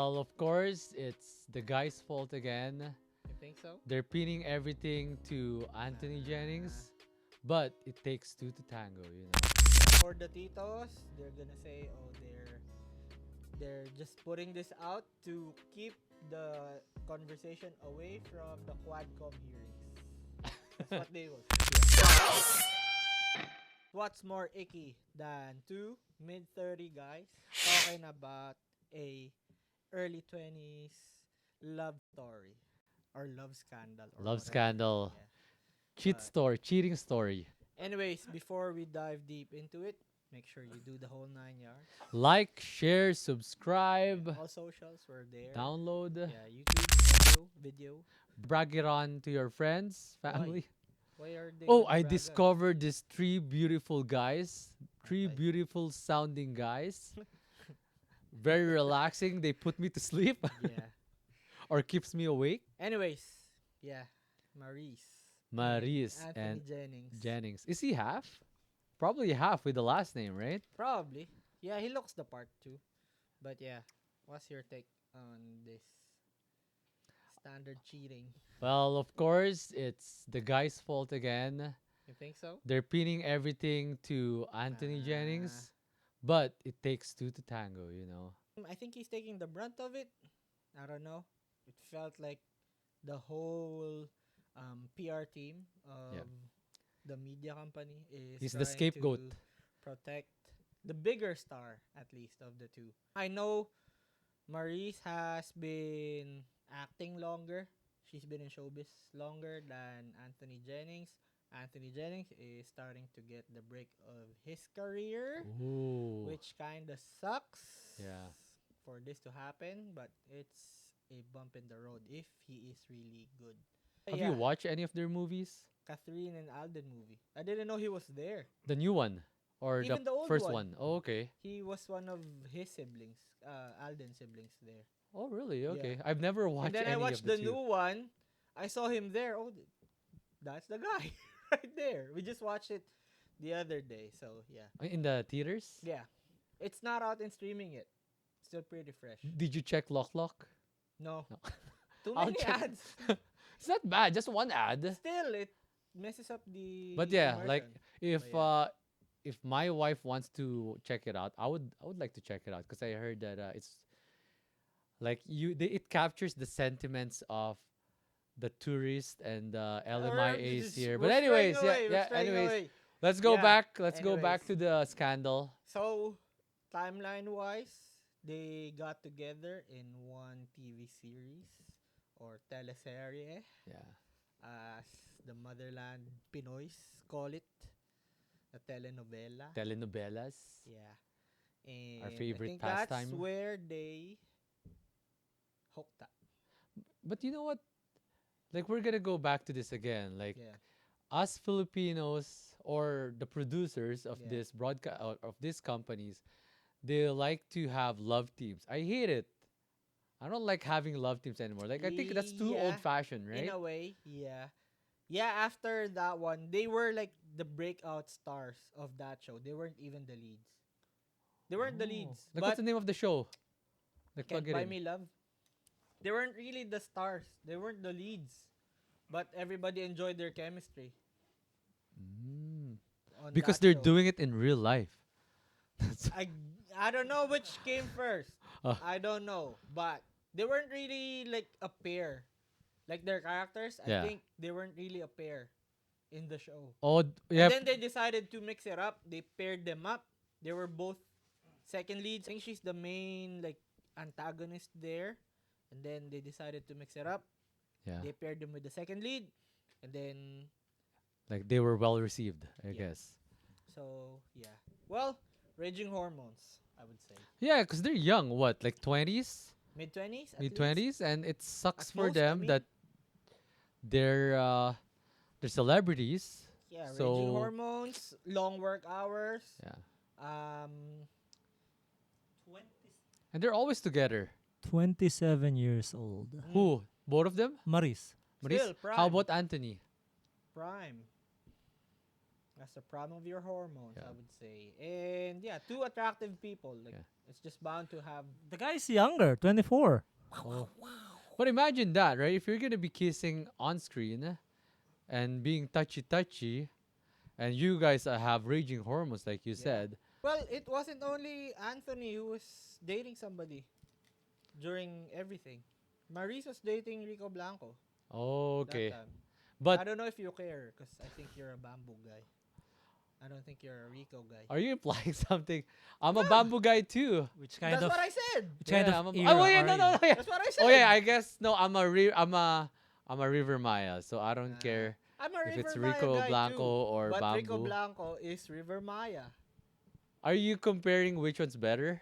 Well, of course, it's the guy's fault again. You think so? They're pinning everything to Anthony Jennings, but it takes two to tango, you know. For the titos, they're gonna say, oh, they're just putting this out to keep the conversation away from the Quadcom hearings. That's what they will say. What's more icky than two mid-30 guys talking about a early 20s love story or love scandal or Love whatever. scandal, Yeah. But cheating story. anyways, before we dive deep into it, make sure you do the whole 9 yards. Like, share, subscribe, All socials were there. download, Yeah, YouTube, audio, video. brag it on to your friends, family. Why are they Oh, gonna I brag us? discovered these three beautiful guys, three Okay. beautiful sounding guys. Very relaxing. They put me to sleep Yeah. or keeps me awake. Anyways, yeah, Maurice. Maurice Anthony and Jennings. Jennings. Is he half? Probably half with the last name, right? Probably. Yeah, he looks the part too. But yeah, what's your take on this standard cheating? Well, of course, it's the guy's fault again. You think so? They're pinning everything to Anthony Jennings, but it takes two to tango, you know. I think he's taking the brunt of it. I don't know. It felt like the whole PR team of the media company is He's the trying scapegoat. to protect the bigger star, at least, of the two. I know Maurice has been acting longer. She's been in showbiz longer than Anthony Jennings. Anthony Jennings is starting to get the break of his career, Ooh. which kind of sucks Yeah. for this to happen, but it's a bump in the road if he is really good. Have you watched any of their movies? Catherine and Alden movie. I didn't know he was there. The new one or Even the old first one. one? Oh, okay. He was one of his siblings, Alden siblings there. Oh, really? Yeah. Okay. I've never watched And then any I watched of the the two. new one. I saw him there. Oh, that's the guy right there. We just watched it the other day. So, yeah. In the theaters? Yeah. It's not out in streaming yet. Still pretty fresh. Did you check Lock Lock? No. No. Too I'll many check. ads. It's not bad, just one ad. Still, it messes up the But yeah, like immersion. if But if my wife wants to check it out, I would like to check it out because I heard that it's like it captures the sentiments of the tourist and the LMIAs here. But anyways, anyways, let's go Yeah, back. Let's go back anyways. to the scandal. So, timeline-wise, they got together in one TV series or teleserye, Yeah. as the motherland Pinoys call it, a telenovela. Telenovelas. Yeah. And Our favorite I think that's pastime. where they hooked up. But you know what? Like we're gonna go back to this again. Like Yeah. us Filipinos or the producers of Yeah. this broadcast of these companies, they like to have love teams. I hate it. I don't like having love teams anymore. Like I think that's too Yeah, old fashioned, right? In a way, yeah. Yeah, after that one, they were like the breakout stars of that show. They weren't even the leads. They weren't the Oh. leads. Like But what's the name of the show? Like Can't plug it Buy in. Me Love. They weren't really the stars. They weren't the leads. But everybody enjoyed their chemistry Mm. on Because that they're show. doing it in real life. That's- I don't know which came first. Uh. I don't know. But they weren't really like a pair. Like their characters, Yeah. I think they weren't really a pair in the show. oh, And yep. then they decided to mix it up. They paired them up. They were both second leads. I think she's the main like antagonist there. And then they decided to mix it up. Yeah. They paired them with the second lead. And then Like they were well received, I Yeah. guess. so yeah. Well, raging hormones, I would say. Yeah, because they're young. What, like 20s? Mid-20s? Mid 20s? And it sucks At for most, I them mean. that they're celebrities. Yeah, So- raging hormones, long work hours. Yeah. Um And they're always together. 27 years old. Who? Both of them? Maris. Maris? Still, How prime. about Anthony? Prime. That's the problem of your hormones, Yeah. I would say. And yeah, two attractive people. Like Yeah. it's just bound to have. The guy's younger, 24. Oh. But imagine that, right? If you're gonna be kissing on screen and being touchy, and you guys have raging hormones, like you Yeah. said. Well, it wasn't only Anthony who was dating somebody during everything. Maurice was dating Rico Blanco Oh, that okay. time. I But don't know if you care because I think you're a bamboo guy. I don't think you're a Rico guy. are you implying something? I'm a No. bamboo guy too. Which kind That's of what I said. which kind Yeah, of I'm era oh yeah, are no, no, you? no, yeah. That's what I said. Oh yeah, I guess no. I'm a River Maya, so I don't Nah. care I'm a if River it's Maya Rico guy Blanco too. or But Rico bamboo. Blanco is River Maya. Are you comparing which one's better?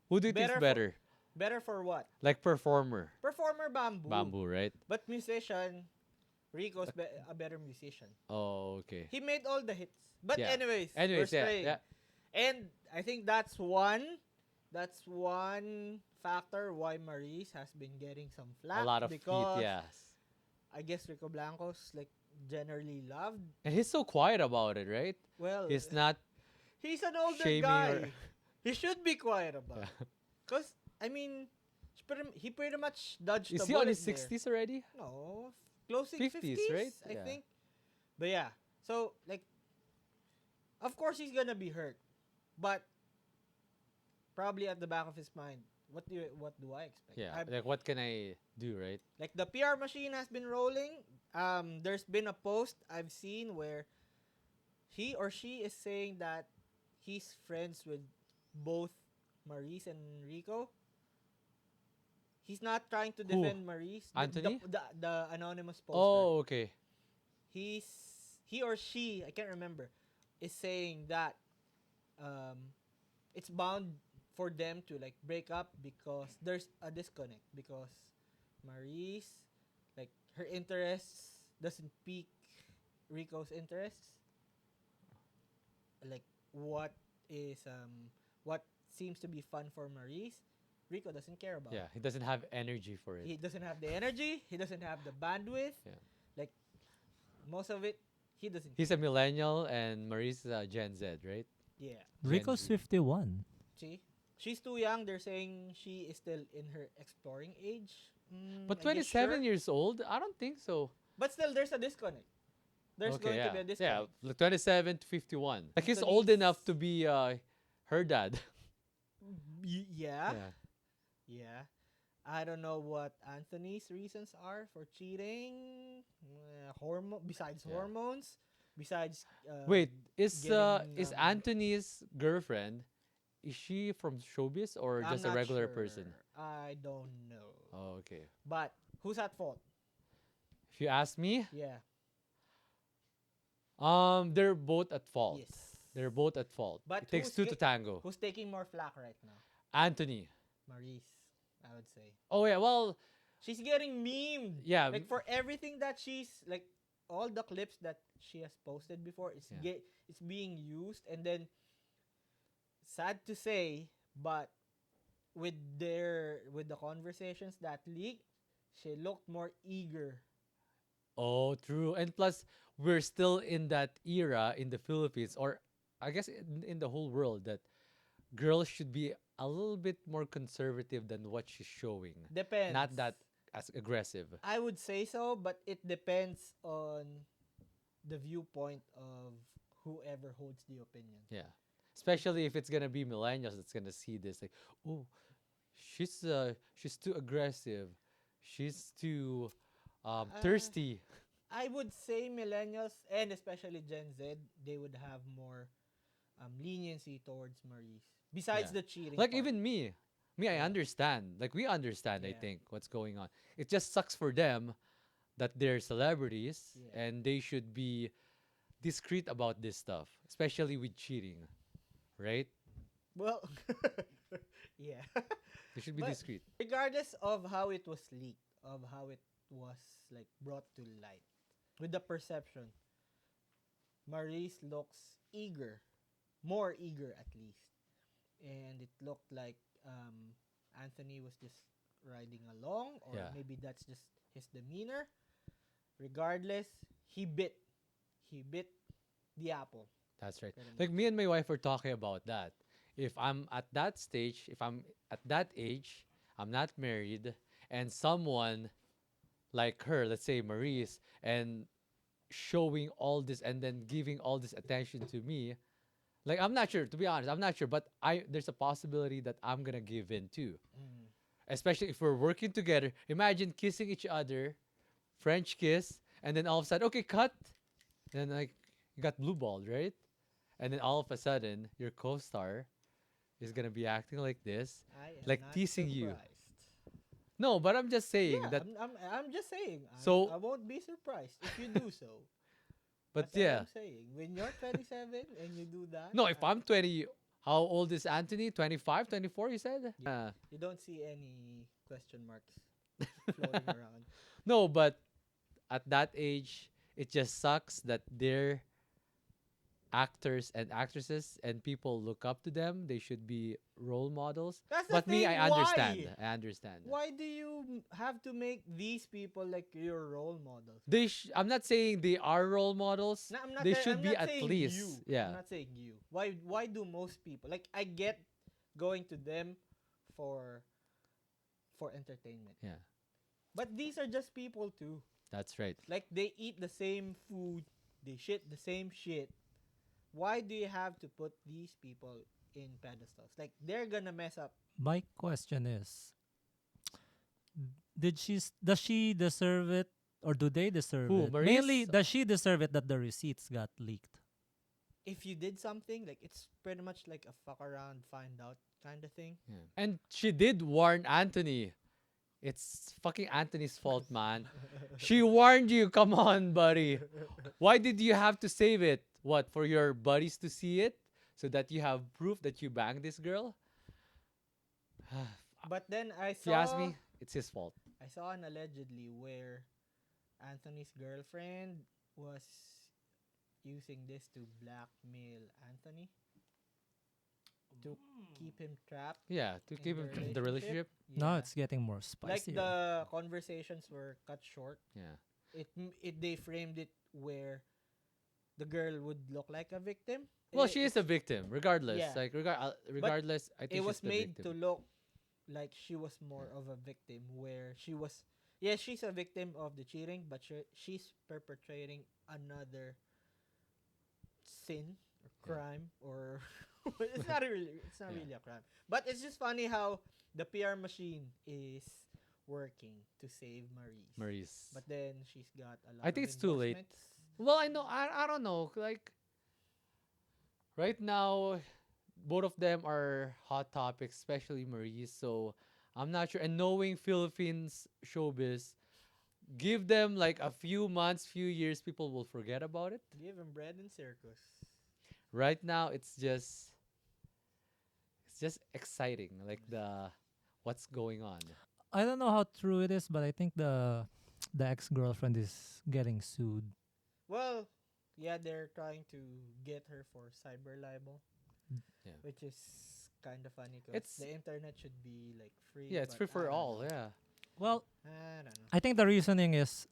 Who do you think's Better for better? better for what? Like performer, Performer bamboo. bamboo, right? But musician, Rico's a better musician. Oh, okay. He made all the hits. But Yeah. anyways, we're Anyways, yeah, straying. yeah. And I think that's one factor why Maurice has been getting some flack A lot of heat, because yes. I guess Rico Blanco's like generally loved. And he's so quiet about it, right? Well, He's not he's an older shaming guy. or He should be quiet about Yeah. it. Cause I mean, he pretty much dodged Is the he on bullet his there. 60s already? No, closing 50s, 50s, right? I Yeah. think. But yeah, so like, of course he's gonna be hurt, but probably at the back of his mind, what do I expect? Yeah. Like what can I do, right? Like the PR machine has been rolling. There's been a post I've seen where he or she is saying that he's friends with both Maurice and Rico. He's not trying to Who? defend Maurice. Anthony? The anonymous poster. Oh, okay. He or she, I can't remember, is saying that it's bound for them to like break up because there's a disconnect because Maurice, like her interests doesn't pique Rico's interests. Like what seems to be fun for Maurice, Rico doesn't care about. Yeah, he doesn't have energy for He it. doesn't have the energy, he doesn't have the bandwidth. Yeah. Like most of it he doesn't. He's a millennial and Maurice is a Gen Z, right? Yeah. Rico's Z. 51. See? She's too young. They're saying she is still in her exploring age. But I guess 27 sure. years old? I don't think so. But still, there's a disconnect. There's Okay, going yeah. to be a Yeah, disconnect. like 27 to 51. Like he's Anthony's- old enough to be her dad. Yeah. Yeah. Yeah. I don't know what Anthony's reasons are for cheating. Besides Yeah. hormones, besides Wait, is getting, Anthony's girlfriend, is she from Showbiz or I'm just a not regular sure. person? I don't know. Oh, okay. But who's at fault? If you ask me, Yeah. they're both at fault. Yes. They're both at fault. But It takes who's two to tango. Who's taking more flack right now? Anthony. Maurice, I would say. Oh yeah, well, She's getting memed. yeah. Like for everything that she's like, all the clips that she has posted before, Yeah. it's being used, and then sad to say, but with the conversations that leaked, she looked more eager. Oh, true. And plus, we're still in that era in the Philippines, or I guess in the whole world, that girls should be a little bit more conservative than what she's showing. Depends. Not that as aggressive. I would say so, but it depends on the viewpoint of whoever holds the opinion. Yeah. Especially if it's gonna be millennials that's gonna see this like, oh, she's too aggressive. She's too thirsty. I would say millennials and especially Gen Z, they would have more leniency towards Maurice. Besides Yeah. the cheating. Like part. even me. I Yeah. understand. Like we understand, I Yeah. think, what's going on. It just sucks for them that they're celebrities Yeah. and they should be discreet about this stuff, especially with cheating. Right? Well, yeah. They should be But- discreet. Regardless of how it was leaked, of how it was like brought to light, with the perception, Maurice looks eager, more eager at least, and it looked like Anthony was just riding along, or Yeah. maybe that's just his demeanor. Regardless, he bit the apple, That's right. pretty Like much. me and my wife were talking about that. If I'm at that stage, if I'm at that age, I'm not married, and someone like her, let's say Maurice, and showing all this and then giving all this attention to me, like I'm not sure, to be honest, I'm not sure, but I there's a possibility that I'm gonna give in too. Mm. Especially if we're working together. Imagine kissing each other, French kiss, and then all of a sudden, okay, cut. And then like you got blue balled, right? And then all of a sudden, your co-star is gonna be acting like this, I am like not teasing you. surprised. No, but I'm just saying Yeah, that. I'm just saying. So, I won't be surprised if you do so. but That's all yeah, I'm saying. When you're 27 and you do that, no. If I'm 20, how old is Anthony? 25, 24. You said. you don't see any question marks floating around. No, but at that age, it just sucks that they're actors and actresses and people look up to them. They should be role models. That's the But me, thing. I understand. Why? I understand. Why do you have to make these people like your role models? I'm not saying they are role models. No, I'm not. They should I'm be not at saying you. least. I'm Yeah. not saying you. Why? Why do most people like? I get going to them for entertainment, Yeah. but these are just people too. That's right. Like they eat the same food, they shit the same shit. Why do you have to put these people in pedestals? Like they're gonna mess up. My question is, does she deserve it, or do they deserve Who, it? Mainly, Maurice? does she deserve it that the receipts got leaked? If you did something, like it's pretty much like a fuck around, find out kind of thing. Yeah. And she did warn Anthony. It's fucking Anthony's fault, man. She warned you. Come on, buddy. Why did you have to save it? What, for your buddies to see it? So that you have proof that you banged this girl? But then If you ask me, it's his fault. I saw an allegedly where Anthony's girlfriend was using this to blackmail Anthony to keep him trapped Yeah, to in keep him in the relationship. No, Yeah. it's getting more Like spicy. the conversations were cut short. Yeah. It they framed it where the girl would look like a victim. Well, she is a victim, regardless. Yeah. Like regardless, I think It was she's the made to victim. look like she was more of a victim, where she was, yeah, she's a victim of the cheating, but she's perpetrating another sin or Yeah. crime, or it's not Yeah. really a crime, but it's just funny how the PR machine is working to save Maurice. Maurice. But then she's got a lot I think of it's too late. endorsements. Well, I know. I don't know. Like right now, both of them are hot topics, especially Maurice. So I'm not sure. And knowing Philippines showbiz, give them like a few months, few years, people will forget about it. Give him bread and circus. Right now, it's just exciting. Like the what's going on. I don't know how true it is, but I think the ex-girlfriend is getting sued. Well, yeah, they're trying to get her for cyber libel, Yeah. which is kind of funny because It's the internet should be like free. yeah, it's but free for I don't all. know. Yeah. Well, I don't know. I think the reasoning is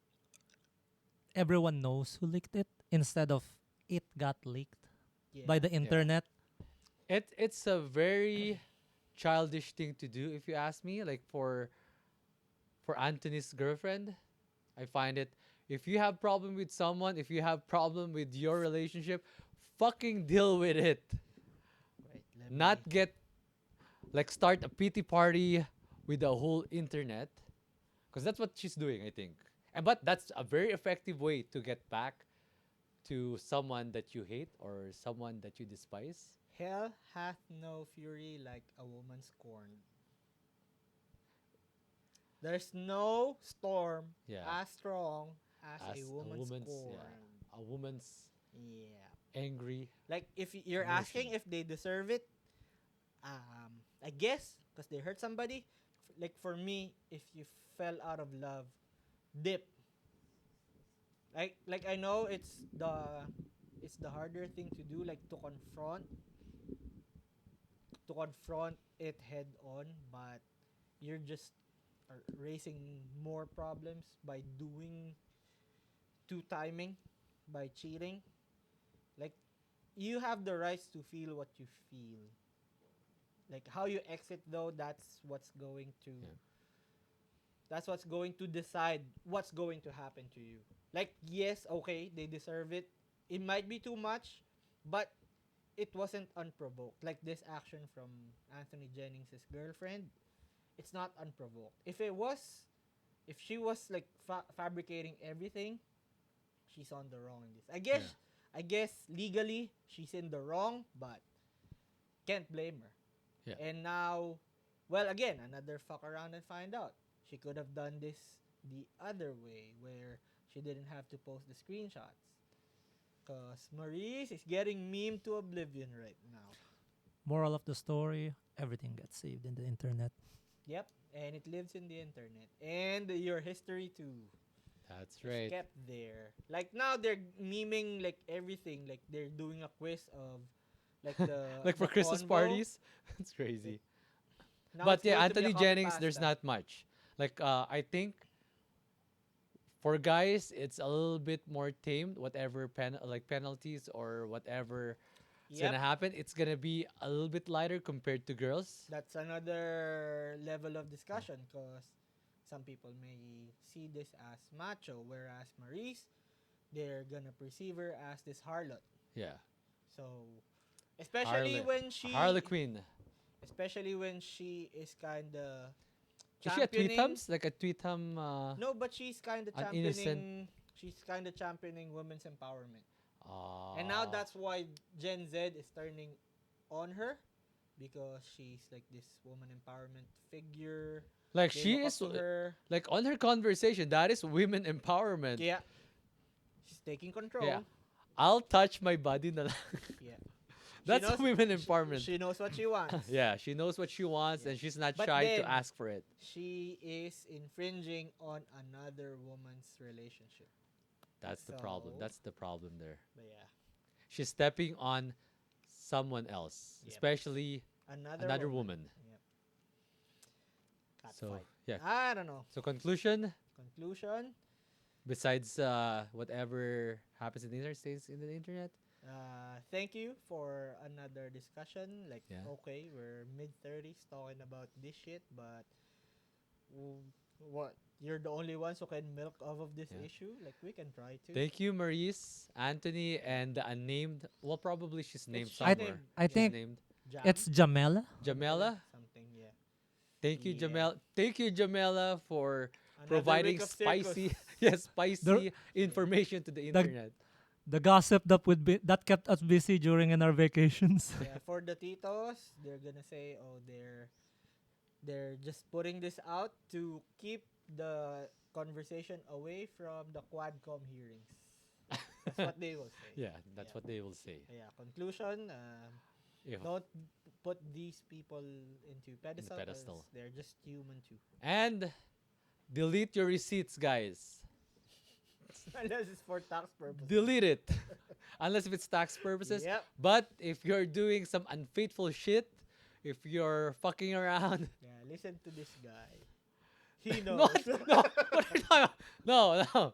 everyone knows who leaked it instead of it got leaked Yeah. by the internet. It's a very childish thing to do if you ask me. Like for Anthony's girlfriend, I find it, if you have problem with someone, if you have problem with your relationship, fucking deal with it. Wait, let Not me. get like start a pity party with the whole internet, because that's what she's doing, I think. And but that's a very effective way to get back to someone that you hate or someone that you despise. Hell hath no fury like a woman scorned. There's no storm Yeah. as strong as As a a woman woman's scorned. a woman's Yeah. angry. Like if you're asking Emotion. if they deserve it, I guess because they hurt somebody. Like for me, if you fell out of love, dip. Like I know it's the harder thing to do, like to confront it head on, but you're just raising more problems by doing two timing, by cheating. Like, you have the rights to feel what you feel. Like, how you exit though, Yeah. that's what's going to decide what's going to happen to you. Like, yes, okay, they deserve it. It might be too much, but it wasn't unprovoked. Like this action from Anthony Jennings' girlfriend, it's not unprovoked. If she was like fabricating everything, she's on the wrong in this. Yeah. I guess legally she's in the wrong, but can't blame her. Yeah. And now, well, again, another fuck around and find out. She could have done this the other way, where she didn't have to post the screenshots. Cause Maurice is getting meme to oblivion right now. Moral of the story: everything gets saved in the internet. Yep, and it lives in the internet, and your history too. That's It's right. kept there. Like now they're memeing like everything. Like they're doing a quiz of like the Like for the Christmas convo. parties. It's crazy. Now But it's yeah, going to be a Anthony copy Jennings, there's pasta. not much. Like I think for guys, it's a little bit more tamed. Whatever penalties or whatever is Yep, gonna happen, it's gonna be a little bit lighter compared to girls. that's another level of discussion because some people may see this as macho, whereas Maurice, they're gonna perceive her as this harlot. Yeah, So, especially Harley, when she, Harlequin. especially when she is kind of Is she a championing. tweetums? Like a tweetum? No, but she's kind of An innocent. championing. She's kind of championing women's empowerment, and now Uh, that's why Gen Z is turning on her because she's like this woman empowerment figure. like They she look up is to her. like on her conversation. That is women empowerment. Yeah, she's taking Yeah, control. I'll touch my body na lang. Yeah, she That's knows. women empowerment. She knows what she wants. Yeah, she knows what she wants Yeah. and she's not But shy to then ask for it. she is infringing on another woman's relationship. That's the problem. So, That's the problem there. but yeah, She's stepping on someone else, Yep. especially another another woman. woman. Yep. Cat So, fight. yeah. I don't know. So conclusion, Conclusion. besides whatever happens in the internet stays in the internet. Thank you for another discussion. Like, Yeah. okay, we're mid 30s talking about this shit, but what? You're the only ones who can milk off of this Yeah. issue. Like, we can try to. Thank you, Maurice, Anthony, and the unnamed. Well, probably she's named She's somewhere. named I She's think named Jam? it's Jamela. Jamela. Something, yeah. Thank you, Yeah. Jamel. Thank you, Jamela, for Another providing week of spicy, circus. yes, spicy The- information to the internet. The gossip that kept us busy during in our vacations. Yeah, for the titos, they're gonna say, oh, they're just putting this out to keep the conversation away from the Quadcom hearings. That's what they will say. Yeah, that's Yeah. what they will say. Yeah. Conclusion: If, don't put these people into pedestal. 'Cause pedestal. they're just human too. and delete your receipts, guys. Unless it's for tax purposes. Delete it, unless if it's tax purposes. Yep. But if you're doing some unfaithful shit, if you're fucking around, Yeah. Listen to this guy. He no, knows. no, what are you talking about? No.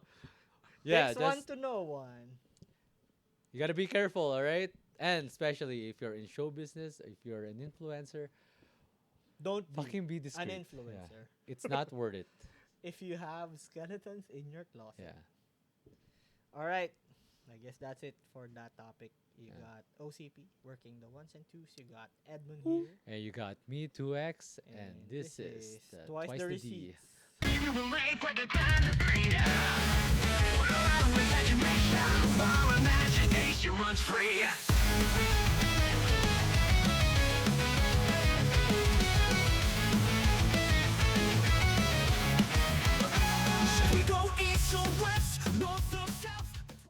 Yeah, Takes one just to know one. you gotta be careful, all right? And especially if you're in show business, if you're an influencer, Don't be fucking be an discreet. influencer. Yeah. It's not worth it. If you have skeletons in your closet. Yeah. All right. I guess that's it for that topic. You Yeah. got OCP working the ones and twos. You got Edmund here. And you got me 2X, and this is twice the D. receipts. You will make what the time to bring down.